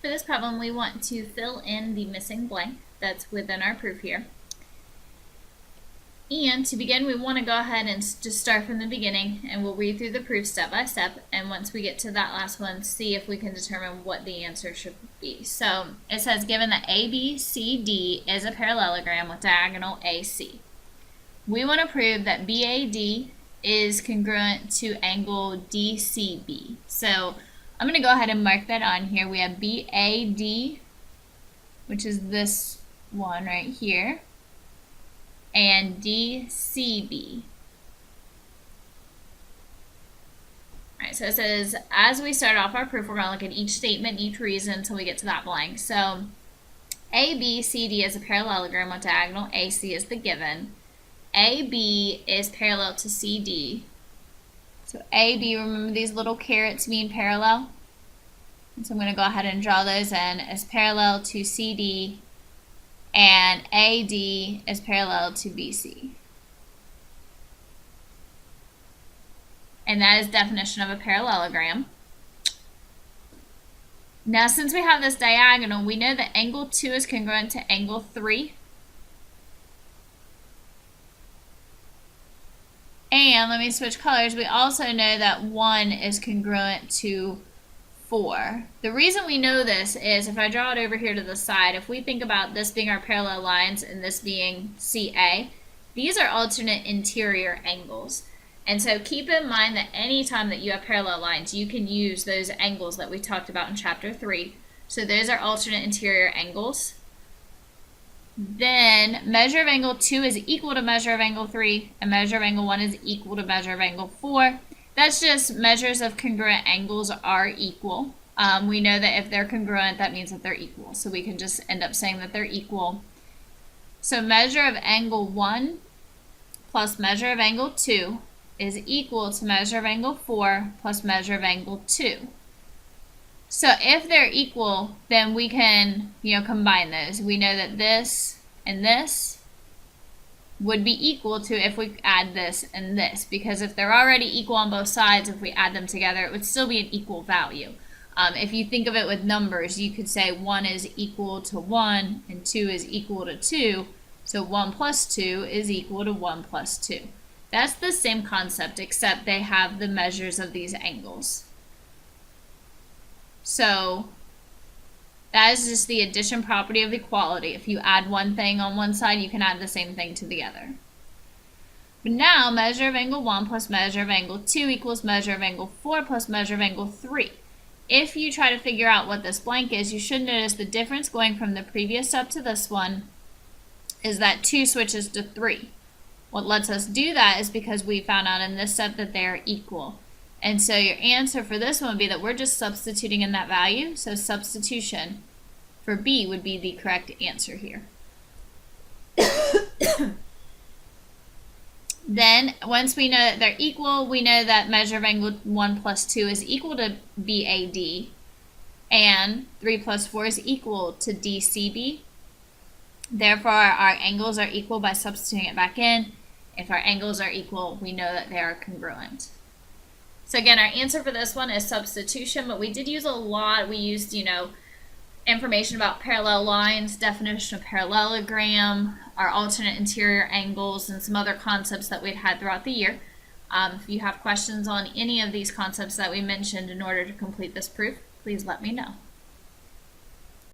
For this problem, we want to fill in the missing blank that's within our proof here. And to begin, we want to go ahead and just start from the beginning, and we'll read through the proof step by step, and once we get to that last one, see if we can determine what the answer should be. So it says, given that ABCD is a parallelogram with diagonal AC, we want to prove that BAD is congruent to angle DCB. So I'm going to go ahead and mark that on here. We have BAD, which is this one right here, and DCB. Alright, so it says, as we start off our proof, we're going to look at each statement, each reason, until we get to that blank. So ABCD is a parallelogram with diagonal AC is the given. AB is parallel to CD. So AB, remember these little carets mean parallel? And so I'm going to go ahead and draw those in as parallel to CD, and AD is parallel to BC. And that is definition of a parallelogram. Now, since we have this diagonal, we know that angle 2 is congruent to angle 3. And let me switch colors. We also know that 1 is congruent to 4. The reason we know this is if I draw it over here to the side, if we think about this being our parallel lines and this being CA, these are alternate interior angles. And so keep in mind that anytime that you have parallel lines, you can use those angles that we talked about in chapter 3. So those are alternate interior angles. Then measure of angle 2 is equal to measure of angle 3, and measure of angle 1 is equal to measure of angle 4. That's just measures of congruent angles are equal. We know that if they're congruent, that means that they're equal. So we can just end up saying that they're equal. So measure of angle 1 plus measure of angle 2 is equal to measure of angle 4 plus measure of angle 2. So if they're equal, then we can, combine those. We know that this and this would be equal to if we add this and this, because if they're already equal on both sides, if we add them together, it would still be an equal value. If you think of it with numbers, you could say 1 is equal to 1 and 2 is equal to 2, so 1 plus 2 is equal to 1 plus 2. That's the same concept, except they have the measures of these angles. So that is just the addition property of equality. If you add one thing on one side, you can add the same thing to the other. But now, measure of angle 1 plus measure of angle 2 equals measure of angle 4 plus measure of angle 3. If you try to figure out what this blank is, you should notice the difference going from the previous step to this one is that 2 switches to 3. What lets us do that is because we found out in this step that they are equal. And so your answer for this one would be that we're just substituting in that value. So substitution for B would be the correct answer here. Then, once we know that they're equal, we know that measure of angle 1 plus 2 is equal to BAD, and 3 plus 4 is equal to DCB. Therefore, our angles are equal by substituting it back in. If our angles are equal, we know that they are congruent. So again, our answer for this one is substitution, but we did use a lot. We used, information about parallel lines, definition of parallelogram, our alternate interior angles, and some other concepts that we'd had throughout the year. If you have questions on any of these concepts that we mentioned in order to complete this proof, please let me know.